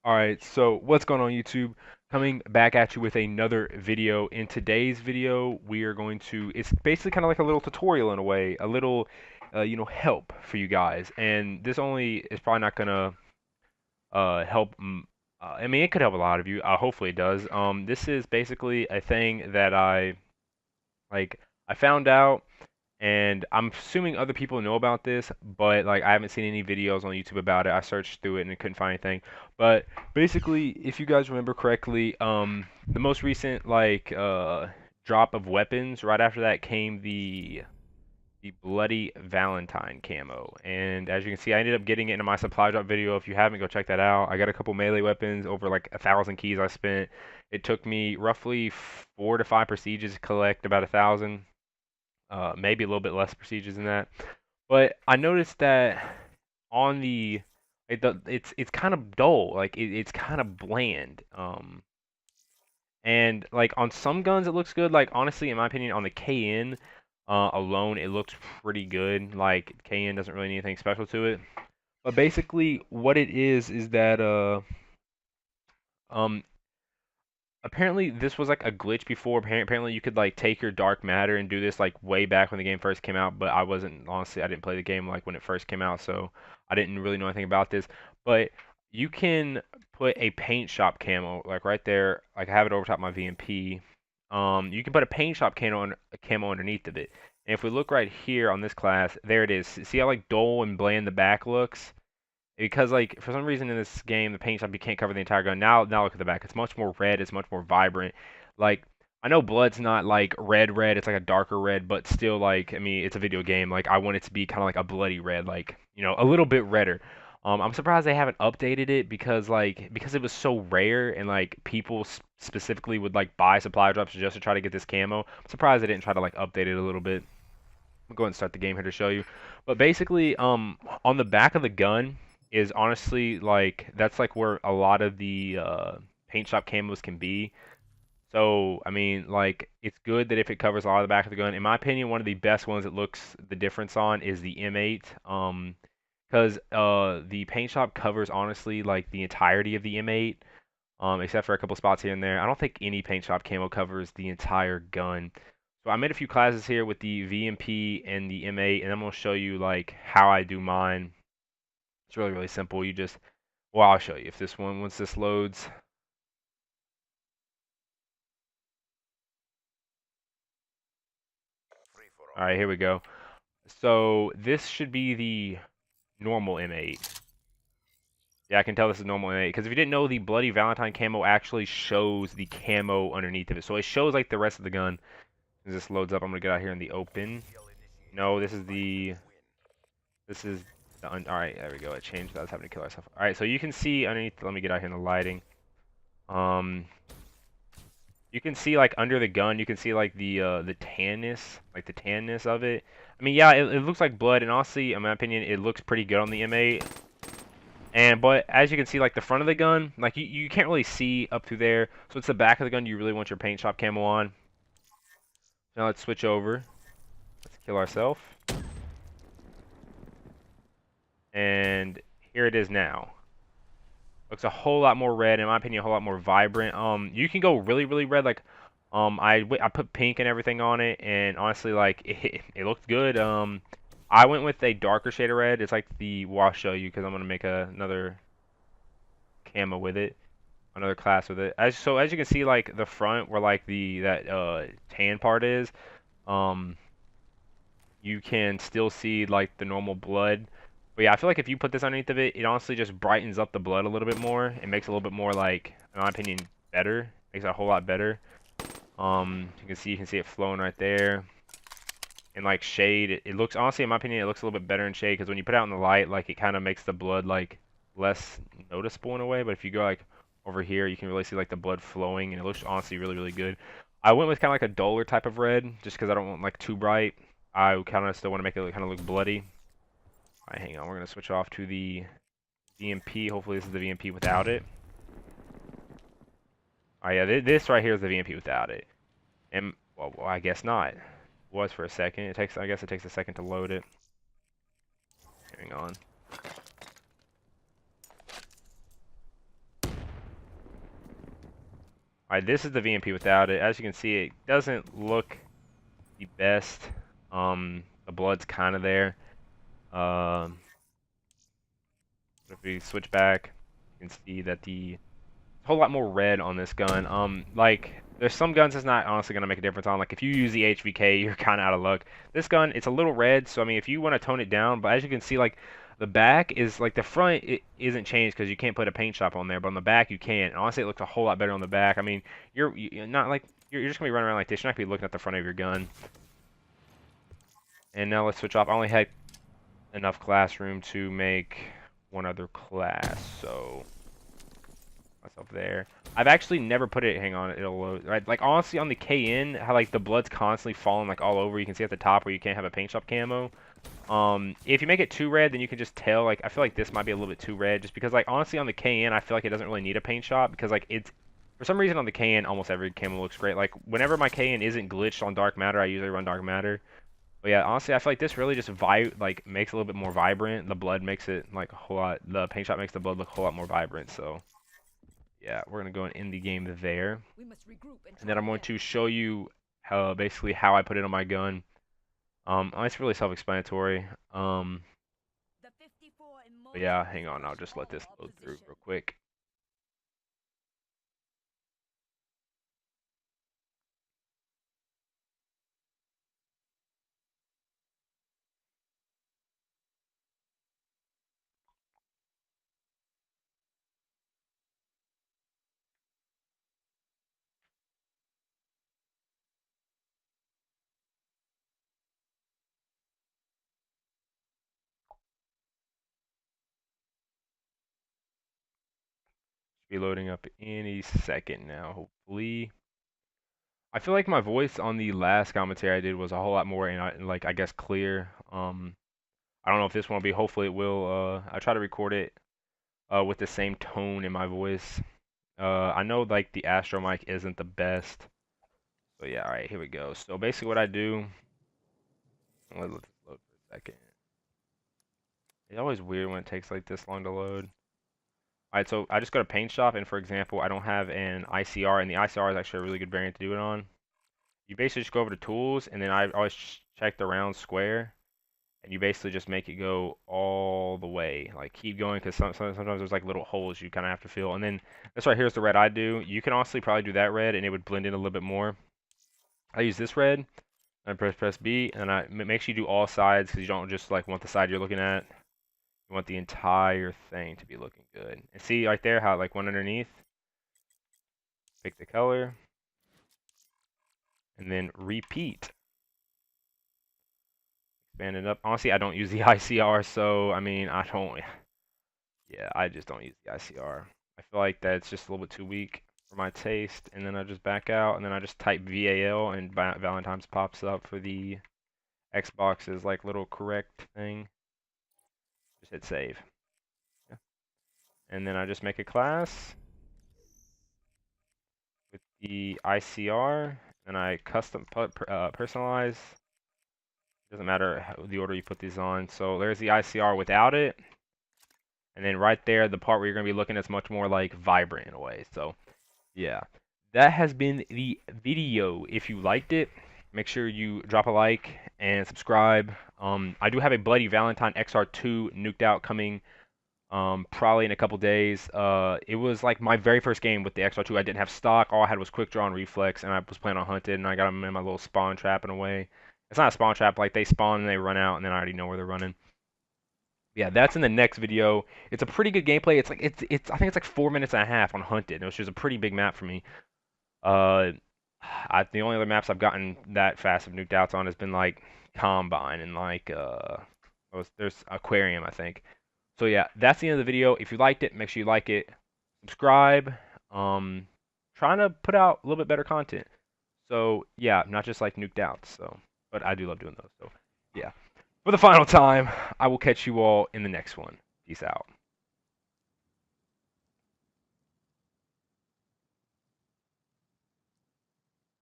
Alright, so what's going on YouTube? Coming back at you with another video. In today's video, we are going to, it's basically kind of like a little tutorial in a way, a little, help for you guys. And this only is probably not gonna help, I mean, it could help a lot of you. Hopefully it does. This is basically a thing that like, I found out and I'm assuming other people know about this, but like I haven't seen any videos on YouTube about it. I searched through it and couldn't find anything. But basically, if you guys remember correctly, the most recent drop of weapons, right after that came the bloody Valentine camo. And as you can see, I ended up getting it in my supply drop video. If you haven't, go check that out. I got a couple melee weapons, over like 1,000 keys I spent. It took me roughly 4 to 5 procedures to collect about 1,000, maybe a little bit less procedures than that. But I noticed that on it's kind of dull, like it's kind of bland. And like on some guns it looks good. Like honestly, in my opinion, on the KN alone, it looks pretty good. Like KN doesn't really need anything special to it. But basically, what it is that um apparently this was like a glitch before. Apparently you could like take your dark matter and do this like way back when the game first came out, but I wasn't, honestly, I didn't play the game like when it first came out, so I didn't really know anything about this. But you can put a paint shop camo like right there, like I have it over top my VMP. You can put a paint shop camo underneath of it. And if we look right here on this class, there it is. See how like dull and bland the back looks? Because like for some reason in this game the paint shop you can't cover the entire gun. Now look at the back. It's much more red. It's much more vibrant. Like I know blood's not like red. It's like a darker red, but still like I mean it's a video game. Like I want it to be kind of like a bloody red, like a little bit redder. I'm surprised they haven't updated it because it was so rare and like people specifically would like buy supply drops just to try to get this camo. I'm surprised they didn't try to like update it a little bit. I'll go ahead and start the game here to show you. But basically, on the back of the gun is honestly like that's like where a lot of the paint shop camos can be. So I mean, like it's good that if it covers a lot of the back of the gun. In my opinion, one of the best ones it looks the difference on is the M8. Because the paint shop covers honestly like the entirety of the M8. Except for a couple spots here and there. I don't think any paint shop camo covers the entire gun. So I made a few classes here with the VMP and the M8, and I'm going to show you like how I do mine. It's really, really simple. Well, I'll show you if once this loads. All right, here we go. So this should be the normal M8. Yeah, I can tell this is normal M8 because if you didn't know, the Bloody Valentine camo actually shows the camo underneath of it. So it shows like the rest of the gun. As this loads up, I'm gonna get out here in the open. No, this is all right. There we go. It changed. I was having to kill ourselves. All right, so you can see underneath. Let me get out here in the lighting. Um, you can see like under the gun, you can see like the tanness of it. I mean, yeah, it looks like blood, and honestly, in my opinion, it looks pretty good on the M8. But as you can see, like the front of the gun, like you can't really see up through there. So it's the back of the gun you really want your paint shop camo on. Now let's switch over. Let's kill ourselves. And here it is now. Looks a whole lot more red, in my opinion, a whole lot more vibrant. You can go really, really red. Like, I put pink and everything on it, and honestly, like, it looked good. I went with a darker shade of red. It's like well, I'll show you because I'm gonna make another camo with it, another class with it. As you can see, like the front where like that tan part is, um, you can still see like the normal blood. But yeah, I feel like if you put this underneath of it, it honestly just brightens up the blood a little bit more. It makes it a little bit more like, in my opinion, better. Makes it a whole lot better. You can see it flowing right there. And like shade, it looks, honestly, in my opinion, it looks a little bit better in shade because when you put it out in the light, like it kind of makes the blood like less noticeable in a way. But if you go like over here, you can really see like the blood flowing, and it looks honestly really, really good. I went with kind of like a duller type of red just because I don't want like too bright. I kind of still want to make it kind of look bloody. Alright, hang on. We're going to switch off to the VMP. Hopefully this is the VMP without it. Oh yeah, this right here is the VMP without it. And, well, I guess not. It was for a second. I guess it takes a second to load it. Hang on. Alright, this is the VMP without it. As you can see, it doesn't look the best. The blood's kind of there. Um, if we switch back, you can see that the a whole lot more red on this gun. Like there's some guns that's not honestly gonna make a difference on. Like if you use the HVK, you're kind of out of luck. This gun, it's a little red, so I mean, if you want to tone it down, but as you can see, like the back is like the front it isn't changed because you can't put a paint shop on there, but on the back you can. And honestly, it looks a whole lot better on the back. I mean, you're not like you're just gonna be running around like this. You're not gonna be looking at the front of your gun. And now let's switch off. I only had enough classroom to make one other class, so myself there. I've actually never put it. Hang on, it'll load. Right, like honestly, on the KN, how like the blood's constantly falling like all over. You can see at the top where you can't have a paint shop camo. If you make it too red, then you can just tell. Like I feel like this might be a little bit too red, just because like honestly on the KN, I feel like it doesn't really need a paint shop because like it's for some reason on the KN almost every camo looks great. Like whenever my KN isn't glitched on dark matter, I usually run dark matter. But yeah, honestly, I feel like this really just like makes it a little bit more vibrant. The blood makes it like a whole lot. The paint shop makes the blood look a whole lot more vibrant. So yeah, we're gonna go and end the game there, and then I'm going to show you how basically how I put it on my gun. It's really self-explanatory. But yeah, hang on, I'll just let this load through real quick. Be loading up any second now, hopefully. I feel like my voice on the last commentary I did was a whole lot more, and like I guess clear. I don't know if this one will be. Hopefully it will. I try to record it with the same tone in my voice. I know like the Astro mic isn't the best. So yeah, all right, here we go. So basically what I do, let's load for a second. It's always weird when it takes like this long to load. All right, so I just go to paint shop, and for example, I don't have an ICR, and the ICR is actually a really good variant to do it on. You basically just go over to tools, and then I always check the round square, and you basically just make it go all the way. Like keep going, because sometimes there's like little holes you kind of have to fill. And then this right here is the red I do. You can honestly probably do that red, and it would blend in a little bit more. I use this red. I press B, and I make sure you do all sides, because you don't just like want the side you're looking at. You want the entire thing to be looking good. And see right there how it like went underneath. Pick the color, and then repeat. Expand it up. Honestly, I don't use the ICR, so I mean, yeah, I just don't use the ICR. I feel like that's just a little bit too weak for my taste. And then I just back out, and then I just type VAL, and Valentine's pops up for the Xbox's like little correct thing. Just hit save. Yeah. And then I just make a class with the ICR, and I custom personalize. Doesn't matter the order you put these on. So there's the ICR without it. And then right there, the part where you're going to be looking is much more like vibrant in a way. So yeah, that has been the video. If you liked it, make sure you drop a like and subscribe. I do have a Bloody Valentine XR2 nuked out coming probably in a couple days. It was like my very first game with the XR2. I didn't have stock. All I had was quick draw and reflex, and I was playing on hunted, and I got them in my little spawn trap in a way. It's not a spawn trap, like they spawn and they run out, and then I already know where they're running. Yeah, that's in the next video. It's a pretty good gameplay. It's I think it's like 4 minutes and a half on hunted, which is a pretty big map for me. Uh, the only other maps I've gotten that fast of nuked outs on has been like Combine and like there's Aquarium, I think. So yeah, that's the end of the video. If you liked it, make sure you like it, subscribe. Trying to put out a little bit better content. So yeah, not just like nuked outs. So, but I do love doing those. So yeah. For the final time, I will catch you all in the next one. Peace out.